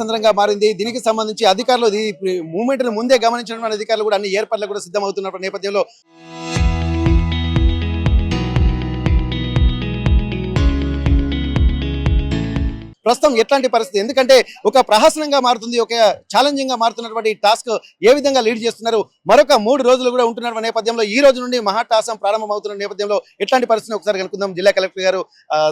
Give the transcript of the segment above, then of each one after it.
సంద్రంగా మారింది. దీనికి సంబంధించి అధికారులు ఈ మూవ్‌మెంట్ ని ముందే గమనించినటువంటి అధికారులు కూడా అన్ని ఏర్పాట్లు కూడా సిద్ధమవుతున్న నేపథ్యంలో ప్రస్తుతం ఎట్లాంటి పరిస్థితి, ఎందుకంటే ఒక ప్రహసనంగా మారుతుంది, ఒక ఛాలెంజింగ్ గా మారుతున్నటువంటి టాస్క్ ఏ విధంగా లీడ్ చేస్తున్నారు, మరొక 3 రోజులు కూడా ఉంటున్న నేపథ్యంలో ఈ రోజు నుండి మహాటాసం ప్రారంభమవుతున్న నేపథ్యంలో ఎట్లాంటి పరిస్థితిని ఒకసారి కనుక్కుందాం. జిల్లా కలెక్టర్ గారు,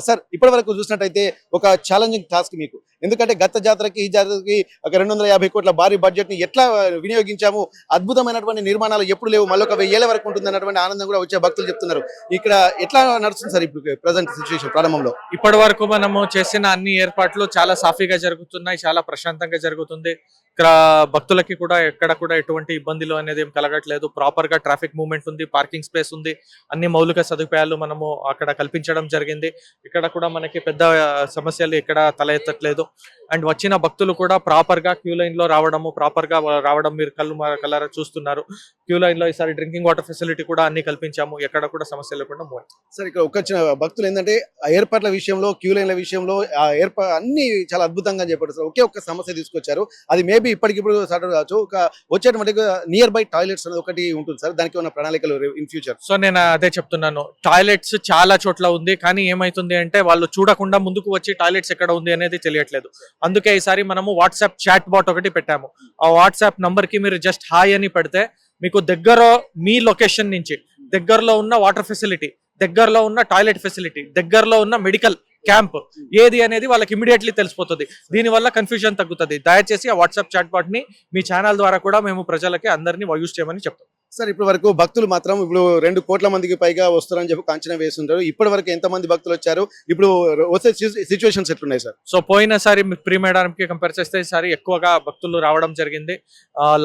సార్, ఇప్పటి వరకు చూసినట్టయితే ఒక ఛాలెంజింగ్ టాస్క్ మీకు, ఎందుకంటే గత జాతరకి ఈ జాతరకి ఒక 250 కోట్ల భారీ బడ్జెట్ ని ఎట్లా వినియోగించాము, అద్భుతమైనటువంటి నిర్మాణాలు ఎప్పుడు లేవు, మళ్ళీ ఒక 1000 వరకు ఉంటుంది అన్నటువంటి ఆనందం కూడా వచ్చే భక్తులు చెప్తున్నారు. ఇక్కడ ఎట్లా నడుస్తుంది సార్ ఇప్పుడు ప్రెసెంట్ సిచ్యువేషన్ ప్రారంభంలో? ఇప్పటి వరకు మనము చేసిన అన్ని ఏర్పాట్లు చాలా సాఫీగా జరుగుతున్నాయి, చాలా ప్రశాంతంగా జరుగుతుంది. ఇక్కడ భక్తులకి కూడా ఎక్కడ కూడా ఎటువంటి ఇబ్బందులు అనేది ఏం కలగట్లేదు. ప్రాపర్ గా ట్రాఫిక్ మూవ్మెంట్ ఉంది, పార్కింగ్ స్పేస్ ఉంది, అన్ని మౌలిక సదుపాయాలు మనము అక్కడ కల్పించడం జరిగింది. ఇక్కడ కూడా మనకి పెద్ద సమస్యలు ఎక్కడ తల ఎత్తట్లేదు. అండ్ వచ్చిన భక్తులు కూడా ప్రాపర్ గా క్యూ లైన్ లో ప్రాపర్ గా రావడం మీరు కళ్ళారా చూస్తున్నారు. క్యూ లైన్ లో ఈసారి డ్రింకింగ్ వాటర్ ఫెసిలిటీ కూడా అన్ని కల్పించాము, ఎక్కడ కూడా సమస్య లేకుండా సార్. ఇక్కడ వచ్చిన భక్తులు ఏంటంటే ఏర్పాట్ల విషయంలో, క్యూ లైన్ల విషయంలో అన్ని చాలా అద్భుతంగా చెప్పారు సార్. ఒకే సమస్య తీసుకొచ్చారు, అది మేబీ ఇప్పటికిప్పుడు సార్ట్ కావచ్చు, వచ్చేటువంటి నియర్ బై టాయిలెట్స్ అనేది ఒకటి ఉంటుంది సార్, దానికి ఉన్న ప్రణాళికలు ఇన్ ఫ్యూచర్? సో నేను అదే చెప్తున్నాను, టాయిలెట్స్ చాలా చోట్ల ఉంది, కానీ ఏమైతుంది అంటే వాళ్ళు చూడకుండా ముందుకు వచ్చి టాయిలెట్స్ ఎక్కడ ఉంది అనేది తెలియట్లేదు. అందుకే ఈసారి మనము వాట్సాప్ చాట్ బాట్ ఒకటి పెట్టాము. ఆ వాట్సాప్ నంబర్ కి మీరు జస్ట్ హాయ్ అని పెడితే మీకు దగ్గర మీ లొకేషన్ నుంచి దగ్గరలో ఉన్న వాటర్ ఫెసిలిటీ, దగ్గరలో ఉన్న టాయిలెట్ ఫెసిలిటీ, దగ్గరలో ఉన్న మెడికల్ క్యాంప్ ఏది అనేది వాళ్ళకి ఇమీడియట్లీ తెలిసిపోతుంది. దీనివల్ల కన్ఫ్యూజన్ తగ్గుతుంది. దయచేసి ఆ వాట్సాప్ చాట్ బాట్ ని మీ ఛానల్ ద్వారా కూడా మేము ప్రజలకి అందరినీ యూజ్ చేయమని చెప్తాం. సార్, ఇప్పటి వరకు భక్తులు మాత్రం ఇప్పుడు 2 కోట్ల మందికి పైగా వస్తారని చెప్పి అంచనా వేస్తుంటారు. ఇప్పటి వరకు ఎంత మంది భక్తులు వచ్చారు, ఇప్పుడు వచ్చే సిచ్యువేషన్స్ ఎట్లున్నాయి సార్? సో పోయినసారి ప్రీ మేడానికి కంపేర్ చేస్తే ఈసారి ఎక్కువగా భక్తులు రావడం జరిగింది.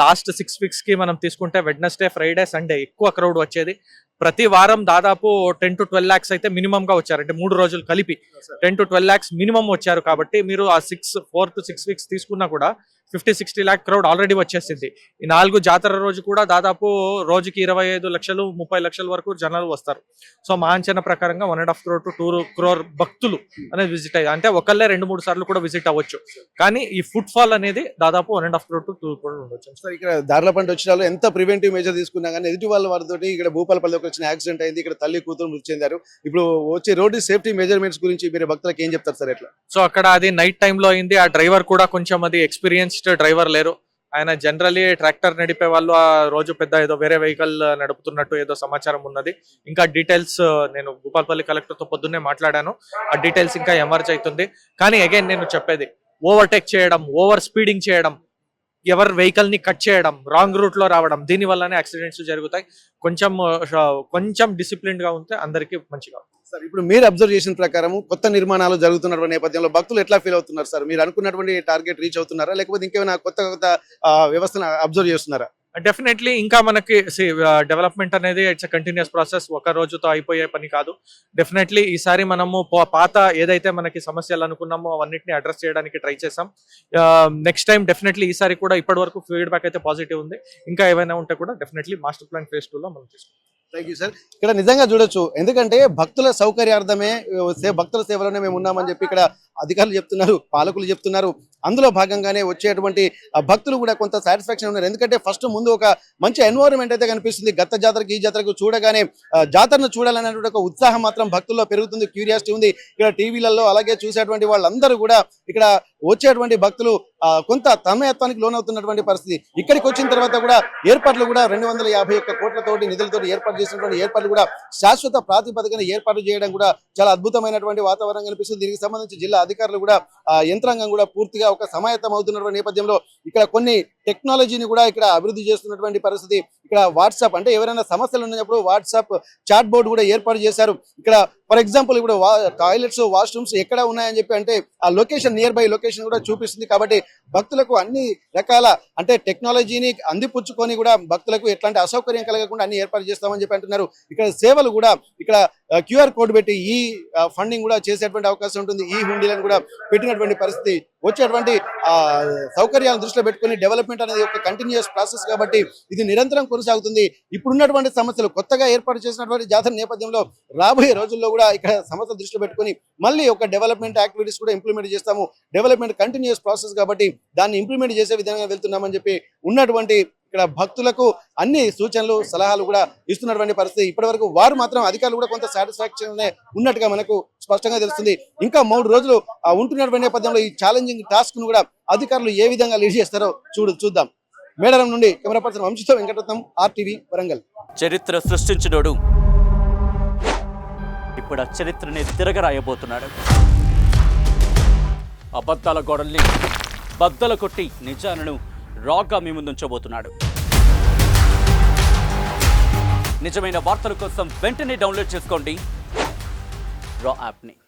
లాస్ట్ 6 వీక్స్ కి మనం తీసుకుంటే వెడ్నెస్డే, ఫ్రైడే, సండే ఎక్కువ క్రౌడ్ వచ్చేది. ప్రతి వారం దాదాపు 10 to 12 lakhs అయితే మినిమం గా వచ్చారు. అంటే 3 రోజులు కలిపి 10 to 12 lakhs మినిమం వచ్చారు. కాబట్టి మీరు ఆ 4 to 6 వీక్స్ తీసుకున్నా కూడా 50-60 lakh క్రౌడ్ ఆల్రెడీ వచ్చేసింది. ఈ 4 జాతర రోజు కూడా దాదాపు రోజుకి 25 లక్షలు 30 లక్షల వరకు జనాలు వస్తారు. సో మా అంచనా ప్రకారంగా 1.5 crore to 2 crore భక్తులు అనేది విజిట్ అయ్యారు. అంటే ఒకళ్ళే 2-3 సార్లు కూడా విజిట్ అవ్వచ్చు, కానీ ఈ ఫుట్ ఫాల్ అనేది దాదాపు 1.5 crore to 2 crore ఉండొచ్చు. సో ఇక్కడ దారిల పంట వచ్చిన వాళ్ళు ఎంత ప్రివెంటివ్ మెజర్ తీసుకున్నా కానీ ఎదుటి వాళ్ళతో ఇక్కడ భూపాలపల్లికి వచ్చిన యాక్సిడెంట్ అయింది, ఇక్కడ తల్లి కూతురు మృతి చెందారు. ఇప్పుడు వచ్చే రోడ్డు సేఫ్టీ మెజర్మెంట్స్ గురించి మీరు భక్తులకు ఏం చెప్తారు సార్? ఎట్లా? సో అక్కడ అది నైట్ టైంలో అయింది. ఆ డ్రైవర్ కూడా కొంచెం అది ఎక్స్పీరియన్స్డ్ డ్రైవర్ లేరు. ఆయన జనరలీ ట్రాక్టర్ నడిపే వాళ్ళు ఆ రోజు పెద్ద ఏదో వేరే వెహికల్ నడుపుతున్నట్టు ఏదో సమాచారం ఉన్నది. ఇంకా డీటెయిల్స్ నేను భూపాలపల్లి కలెక్టర్ తో పొద్దున్నే మాట్లాడాను. ఆ డీటెయిల్స్ ఇంకా ఎమర్జ్ అవుతుంది. కానీ అగైన్ నేను చెప్పేది, ఓవర్టేక్ చేయడం, ఓవర్ స్పీడింగ్ చేయడం, ఎవరి వెహికల్ ని కట్ చేయడం, రాంగ్ రూట్ లో రావడం, దీని వల్లనే యాక్సిడెంట్స్ జరుగుతాయి. కొంచెం డిసిప్లిన్ గా ఉంటే అందరికీ మంచిగా. సార్, ఇప్పుడు మీరు అబ్జర్వ్ చేసిన ప్రకారం కొత్త నిర్మాణాలు జరుగుతున్నటువంటి నేపథ్యంలో భక్తులు ఎట్లా ఫీల్ అవుతున్నారు సార్? మీరు అనుకున్నటువంటి టార్గెట్ రీచ్ అవుతున్నారా, లేకపోతే ఇంకేమైనా కొత్త వ్యవస్థను అబ్జర్వ్ చేస్తున్నారా? డెఫినెట్లీ ఇంకా మనకి డెవలప్మెంట్ అనేది ఇట్స్ కంటిన్యూస్ ప్రాసెస్, ఒక రోజుతో అయిపోయే పని కాదు. డెఫినెట్లీ ఈసారి మనము పాత ఏదైతే మనకి సమస్యలు అనుకున్నామో అవన్నిటిని అడ్రస్ చేయడానికి ట్రై చేసాం. నెక్స్ట్ టైం డెఫినెట్లీ ఈసారి కూడా ఇప్పటి వరకు ఫీడ్బ్యాక్ అయితే పాజిటివ్ ఉంది. ఇంకా ఏమైనా ఉంటే కూడా డెఫినెట్లీ మాస్టర్ ప్లాన్ phase 2 లో మనం తీసుకుంటాం. Thank you sir. ఇక్కడ నిజంగా చూడొచ్చు, ఎందుకంటే భక్తుల సౌకర్యార్థమే, భక్తుల సేవలోనే మేము ఉన్నామని చెప్పి ఇక్కడ అధికారులు చెప్తున్నారు, పాలకులు చెప్తున్నారు. అందులో భాగంగానే వచ్చేటువంటి భక్తులు కూడా కొంత సాటిస్ఫాక్షన్ ఉన్నారు. ఎందుకంటే ఫస్ట్ ముందు ఒక మంచి ఎన్వైరన్మెంట్ అయితే కనిపిస్తుంది. గత జాతరకి ఈ జాతరకు చూడగానే జాతరను చూడాలనేటువంటి ఒక ఉత్సాహం మాత్రం భక్తుల్లో పెరుగుతుంది, క్యూరియాసిటీ ఉంది. ఇక్కడ టీవీలలో అలాగే చూసేటువంటి వాళ్ళందరూ కూడా ఇక్కడ వచ్చేటువంటి భక్తులు కొంత తన్మయత్వానికి లోనవుతున్నటువంటి పరిస్థితి. ఇక్కడికి వచ్చిన తర్వాత కూడా ఏర్పాట్లు కూడా 251 కోట్లతోటి నిధులతో ఏర్పాటు చేసినటువంటి ఏర్పాట్లు కూడా శాశ్వత ప్రాతిపదికన ఏర్పాటు చేయడం కూడా చాలా అద్భుతమైనటువంటి వాతావరణం కనిపిస్తుంది. దీనికి సంబంధించి జిల్లా అధికారులు కూడా యంత్రాంగం కూడా పూర్తిగా ఒక సమాయత్తం అవుతున్నటువంటి నేపథ్యంలో ఇక్కడ కొన్ని టెక్నాలజీని కూడా ఇక్కడ అభివృద్ధి చేస్తున్నటువంటి పరిస్థితి. ఇక్కడ వాట్సాప్, అంటే ఎవరైనా సమస్యలు ఉన్నప్పుడు వాట్సాప్ చాట్ బోర్డు కూడా ఏర్పాటు చేశారు. ఇక్కడ ఫర్ ఎగ్జాంపుల్ ఇప్పుడు టాయిలెట్స్, వాష్రూమ్స్ ఎక్కడ ఉన్నాయని చెప్పి అంటే ఆ లొకేషన్, నియర్ బై లొకేషన్ కూడా చూపిస్తుంది. కాబట్టి భక్తులకు అన్ని రకాల అంటే టెక్నాలజీని అందిపుచ్చుకొని కూడా భక్తులకు ఎట్లాంటి అసౌకర్యం కలగకుండా అన్ని ఏర్పాటు చేస్తామని చెప్పి అంటున్నారు. ఇక్కడ సేవలు కూడా ఇక్కడ క్యూఆర్ కోడ్ పెట్టి ఈ ఫండింగ్ కూడా చేసేటువంటి అవకాశం ఉంటుంది. ఈ హుండీలను కూడా పెట్టినటువంటి పరిస్థితి వచ్చేటువంటి సౌకర్యాలను దృష్టిలో పెట్టుకుని డెవలప్మెంట్ అనేది ఒక కంటిన్యూస్ ప్రాసెస్ కాబట్టి ఇది నిరంతరం కొనసాగుతుంది. ఇప్పుడున్నటువంటి సమస్యలు కొత్తగా ఏర్పాటు చేసినటువంటి జాతర నేపథ్యంలో రాబోయే రోజుల్లో కూడా ఇక్కడ సమస్యలు దృష్టిలో పెట్టుకుని మళ్ళీ ఒక డెవలప్మెంట్ యాక్టివిటీస్ కూడా ఇంప్లిమెంట్ చేస్తాము. డెవలప్మెంట్ కంటిన్యూస్ ప్రాసెస్ కాబట్టి దాన్ని ఇంప్లిమెంట్ చేసే విధంగా వెళ్తున్నామని చెప్పి ఉన్నటువంటి ఇక్కడ భక్తులకు అన్ని సూచనలు సలహాలు కూడా ఇస్తున్నటువంటి పరిస్థితి. ఇప్పటి వరకు వారు మాత్రం అధికారులు కూడా కొంత సాటిస్ఫాక్షన్ ఉన్నట్టుగా మనకు స్పష్టంగా తెలుస్తుంది. ఇంకా 3 రోజులు ఉంటున్నటువంటి నేపథ్యంలో ఈ ఛాలెంజింగ్ టాస్క్ ను కూడా అధికారులు ఏ విధంగా లీడ్ చేస్తారో చూద్దాం. మేడారం నుండి కెమెరా పర్సన్ వంశీతో వెంకటరత్నం, RTV వరంగల్. చరిత్ర సృష్టించినోడు ఇప్పుడు ఆ చరిత్రని తిరగరాయబోతున్నాడు. అబద్ధాల గోడల్ని బద్దలు కొట్టి నిజాలను రాగా మీ ముందుంచబోతున్నాడు. నిజమైన వార్తల కోసం వెంటనే డౌన్లోడ్ చేసుకోండి రా యాప్ని.